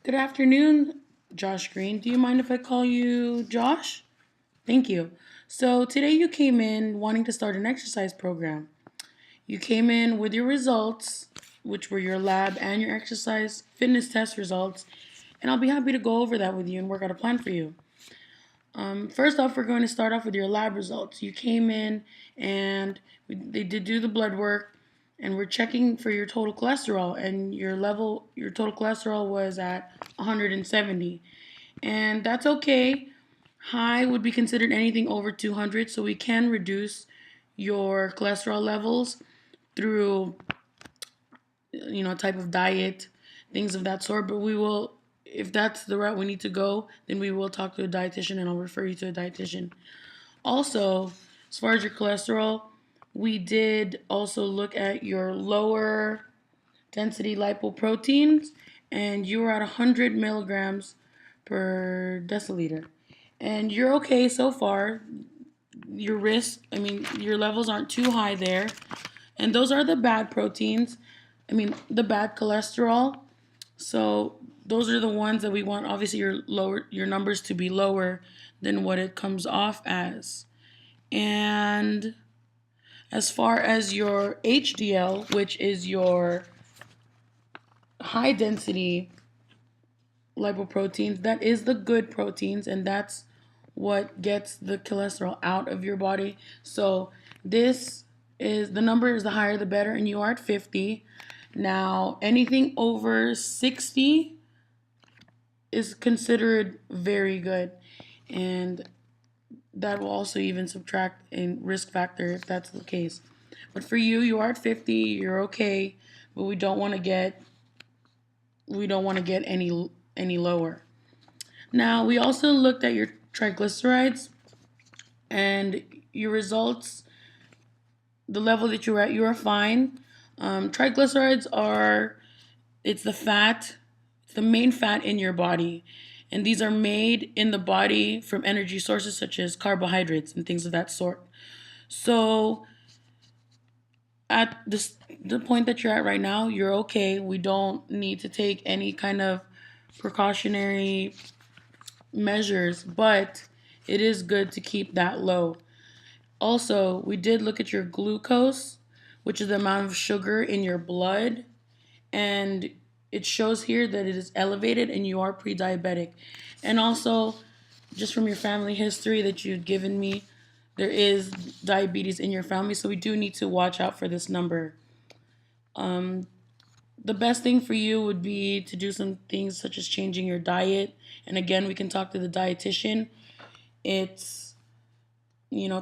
Good afternoon, Josh Green. Do you mind if I call you Josh? Thank you. So, today you came in wanting to start an exercise program. You came in with your results, which were your lab and your exercise fitness test results, and I'll be happy to go over that with you and work out a plan for you. First off, we're going to start off with your lab results. You came in and they did do the blood work, and we're checking for your total cholesterol, and your total cholesterol was at 170, and that's okay. High would be considered anything over 200, so we can reduce your cholesterol levels through type of diet, things of that sort. But we will, if that's the route we need to go, then we will talk to a dietitian, and I'll refer you to a dietitian. Also, as far as your cholesterol, we did also look at your lower density lipoproteins, and you were at 100 milligrams per deciliter. And you're okay so far. Your levels aren't too high there. And those are the bad proteins, the bad cholesterol. So those are the ones that we want, obviously, your numbers to be lower than what it comes off as. And as far as your HDL, which is your high density lipoproteins, that is the good proteins, and that's what gets the cholesterol out of your body. So this is the number is the higher the better, and you are at 50. Now anything over 60 is considered very good, and that will also even subtract a risk factor if that's the case. But for you, you are at 50, you're okay, but we don't want to get any lower. Now, we also looked at your triglycerides and your results. The level that you're at, you are fine. Triglycerides it's the fat, it's the main fat in your body. And these are made in the body from energy sources such as carbohydrates and things of that sort. So, at the point that you're at right now, you're okay. We don't need to take any kind of precautionary measures, but it is good to keep that low. Also, we did look at your glucose, which is the amount of sugar in your blood, and it shows here that it is elevated and you are pre-diabetic. And also, just from your family history that you've given me, there is diabetes in your family, so we do need to watch out for this number. The best thing for you would be to do some things such as changing your diet. And again, we can talk to the dietitian. It's,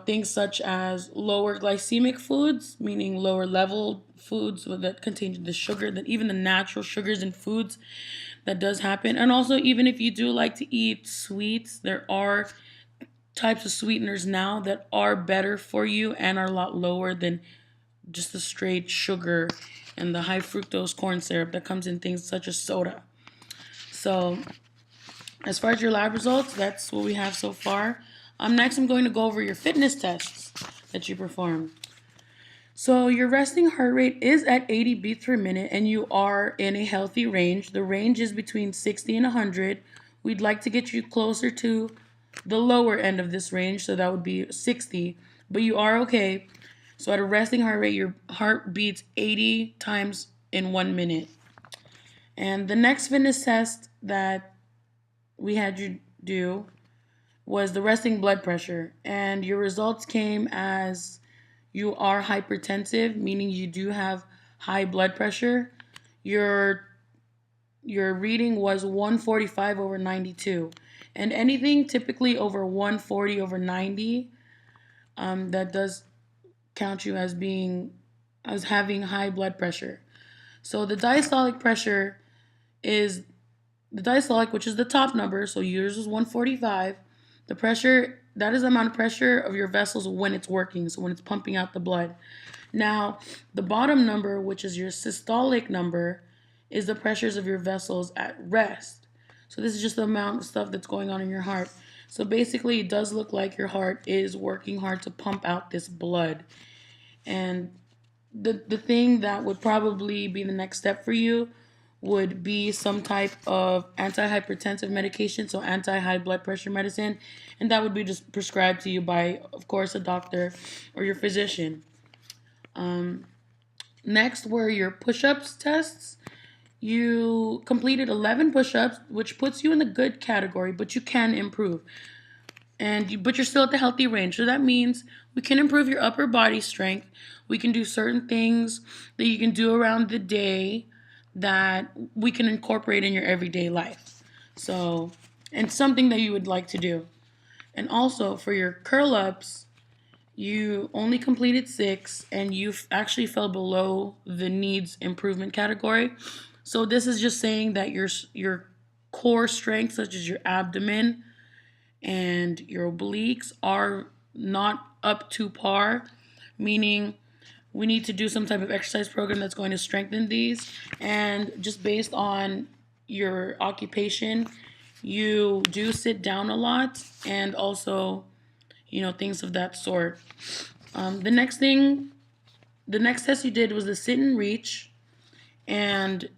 things such as lower glycemic foods, meaning lower level foods that contain the sugar, that even the natural sugars in foods, that does happen. And also, even if you do like to eat sweets, there are types of sweeteners now that are better for you and are a lot lower than just the straight sugar and the high fructose corn syrup that comes in things such as soda. So, as far as your lab results, that's what we have so far. Next, I'm going to go over your fitness tests that you performed. So, your resting heart rate is at 80 beats per minute, and you are in a healthy range. The range is between 60 and 100. We'd like to get you closer to the lower end of this range, so that would be 60, but you are okay. So at a resting heart rate, your heart beats 80 times in 1 minute. And the next fitness test that we had you do was the resting blood pressure, and your results came as you are hypertensive, meaning you do have high blood pressure. Your reading was 145 over 92. And anything typically over 140 over 90, that does count you as having high blood pressure. So the diastolic pressure is the diastolic, which is the top number. So yours is 145. The pressure, that is the amount of pressure of your vessels when it's working, so when it's pumping out the blood. Now, the bottom number, which is your systolic number, is the pressures of your vessels at rest. So this is just the amount of stuff that's going on in your heart. So basically, it does look like your heart is working hard to pump out this blood. And the thing that would probably be the next step for you would be some type of antihypertensive medication, so anti-high blood pressure medicine, and that would be just prescribed to you by, of course, a doctor or your physician. Next were your push-ups tests. You completed 11 push-ups, which puts you in the good category, but you can improve. But you're still at the healthy range. So that means we can improve your upper body strength. We can do certain things that you can do around the day that we can incorporate in your everyday life. So, and something that you would like to do. And also for your curl ups, you only completed 6 and you actually fell below the needs improvement category. So this is just saying that your core strength, such as your abdomen and your obliques, are not up to par, meaning we need to do some type of exercise program that's going to strengthen these. And just based on your occupation, you do sit down a lot, and also, things of that sort. The next test you did was the sit and reach, and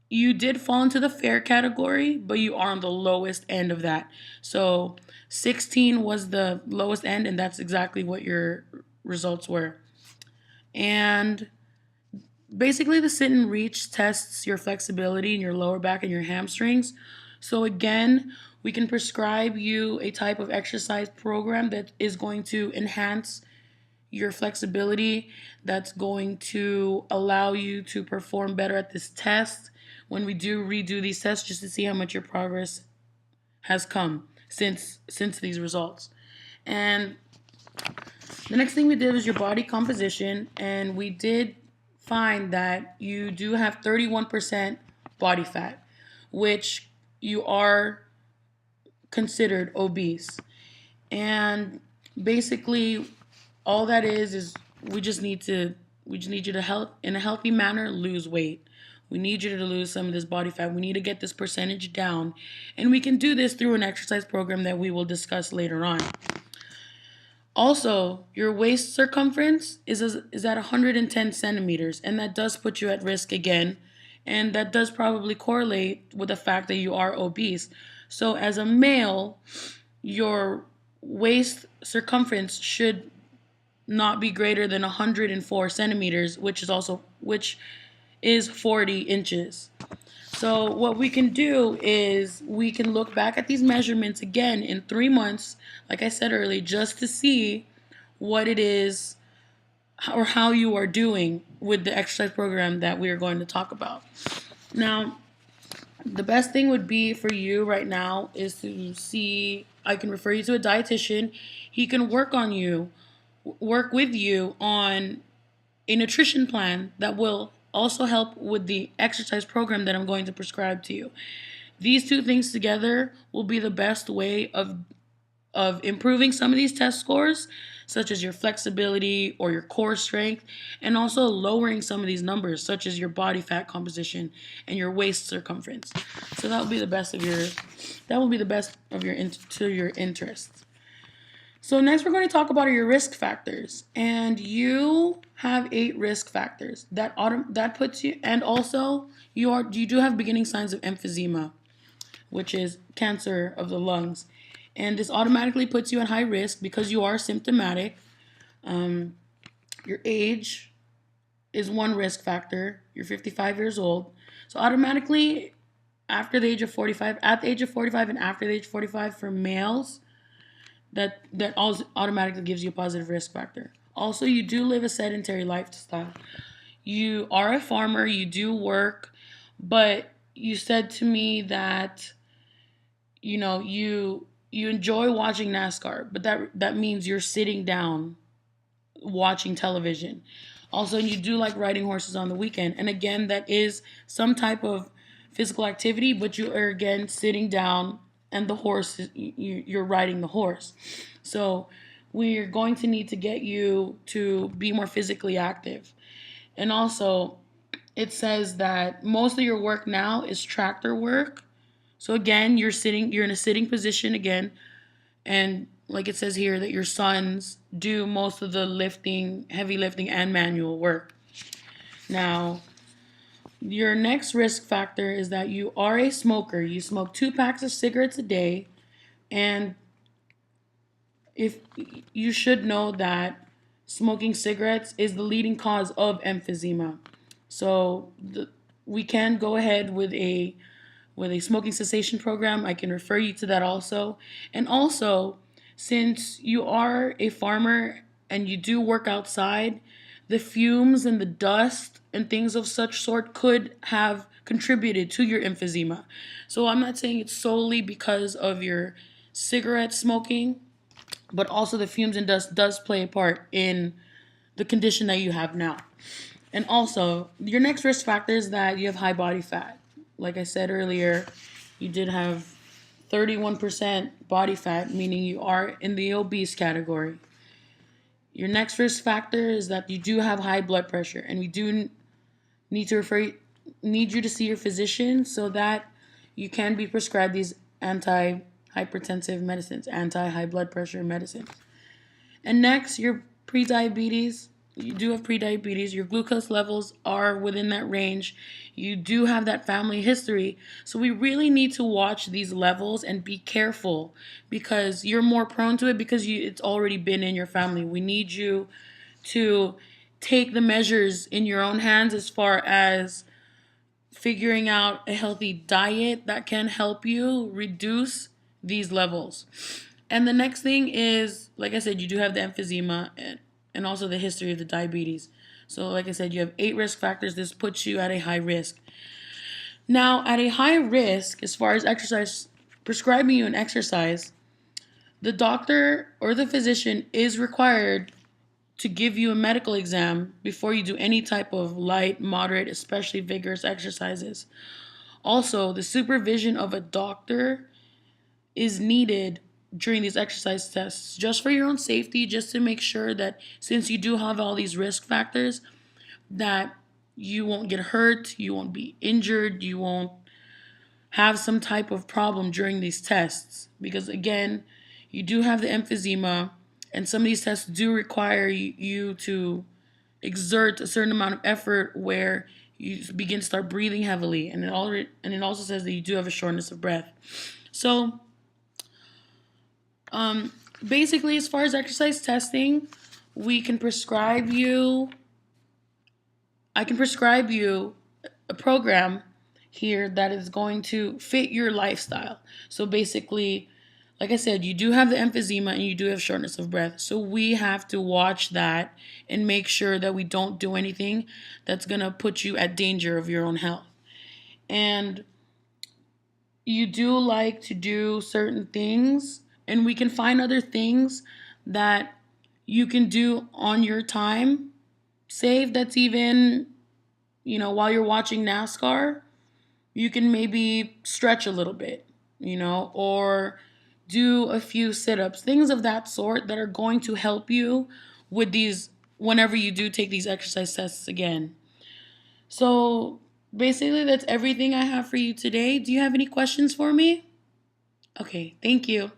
you did fall into the fair category, but you are on the lowest end of that. So 16 was the lowest end, and that's exactly what your results were. And basically, the sit and reach tests your flexibility in your lower back and your hamstrings. So again, we can prescribe you a type of exercise program that is going to enhance your flexibility, that's going to allow you to perform better at this test when we do redo these tests, just to see how much your progress has come since these results. And the next thing we did was your body composition, and we did find that you do have 31% body fat, which you are considered obese. And basically, all that is we just need you to help in a healthy manner lose weight. We need you to lose some of this body fat. We need to get this percentage down, and we can do this through an exercise program that we will discuss later on. Also, your waist circumference is at 110 centimeters, and that does put you at risk again, and that does probably correlate with the fact that you are obese. So as a male, your waist circumference should not be greater than 104 centimeters, which is 40 inches. So what we can do is we can look back at these measurements again in 3 months, like I said earlier, just to see what it is or how you are doing with the exercise program that we are going to talk about. Now, the best thing would be for you right now is to see, I can refer you to a dietitian. He can work with you on a nutrition plan that will also help with the exercise program that I'm going to prescribe to you. These two things together will be the best way of improving some of these test scores, such as your flexibility or your core strength, and also lowering some of these numbers, such as your body fat composition and your waist circumference. So that will be the best of your interests. So next we're going to talk about your risk factors, and you have 8 risk factors that puts you, and also you do have beginning signs of emphysema, which is cancer of the lungs, and this automatically puts you at high risk because you are symptomatic. Your age is one risk factor. You're 55 years old, so automatically at the age of 45 and after the age of 45 for males, that automatically gives you a positive risk factor. Also, you do live a sedentary lifestyle. You are a farmer, you do work, but you said to me that you enjoy watching NASCAR, but that means you're sitting down watching television. Also, you do like riding horses on the weekend, and again, that is some type of physical activity, but you are again sitting down, and the horse you're riding the horse. So we're going to need to get you to be more physically active. And also, it says that most of your work now is tractor work. So again, you're in a sitting position again, and like it says here that your sons do most of the lifting, heavy lifting, and manual work. Now, Your next risk factor is that you are a smoker. You smoke 2 packs of cigarettes a day, and if you should know that smoking cigarettes is the leading cause of emphysema. So we can go ahead with a smoking cessation program. I can refer you to that also. And also, since you are a farmer and you do work outside, the fumes and the dust and things of such sort could have contributed to your emphysema. So I'm not saying it's solely because of your cigarette smoking, but also the fumes and dust does play a part in the condition that you have now. And also, your next risk factor is that you have high body fat. Like I said earlier, you did have 31% body fat, meaning you are in the obese category. Your next risk factor is that you do have high blood pressure, and we do need you to see your physician so that you can be prescribed these anti-hypertensive medicines, anti-high blood pressure medicines. And next, your prediabetes. You do have prediabetes. Your glucose levels are within that range. You do have that family history. So we really need to watch these levels and be careful because you're more prone to it because it's already been in your family. We need you to take the measures in your own hands as far as figuring out a healthy diet that can help you reduce these levels. And the next thing is, like I said, you do have the emphysema and also the history of the diabetes. So, like I said, you have 8 risk factors. This puts you at a high risk. Now, at a high risk, as far as exercise, prescribing you an exercise, the doctor or the physician is required to give you a medical exam before you do any type of light, moderate, especially vigorous exercises. Also, the supervision of a doctor is needed during these exercise tests just for your own safety, just to make sure that since you do have all these risk factors, that you won't get hurt, you won't be injured, you won't have some type of problem during these tests. Because again, you do have the emphysema, and some of these tests do require you to exert a certain amount of effort where you begin to start breathing heavily, and it also says that you do have a shortness of breath. So basically, as far as exercise testing, we can prescribe you. I can prescribe you a program here that is going to fit your lifestyle. So basically, like I said, you do have the emphysema and you do have shortness of breath. So we have to watch that and make sure that we don't do anything that's going to put you at danger of your own health. And you do like to do certain things, and we can find other things that you can do on your time save that's even, while you're watching NASCAR, you can maybe stretch a little bit, or do a few sit ups, things of that sort that are going to help you with these whenever you do take these exercise tests again. So basically, that's everything I have for you today. Do you have any questions for me? Okay, thank you.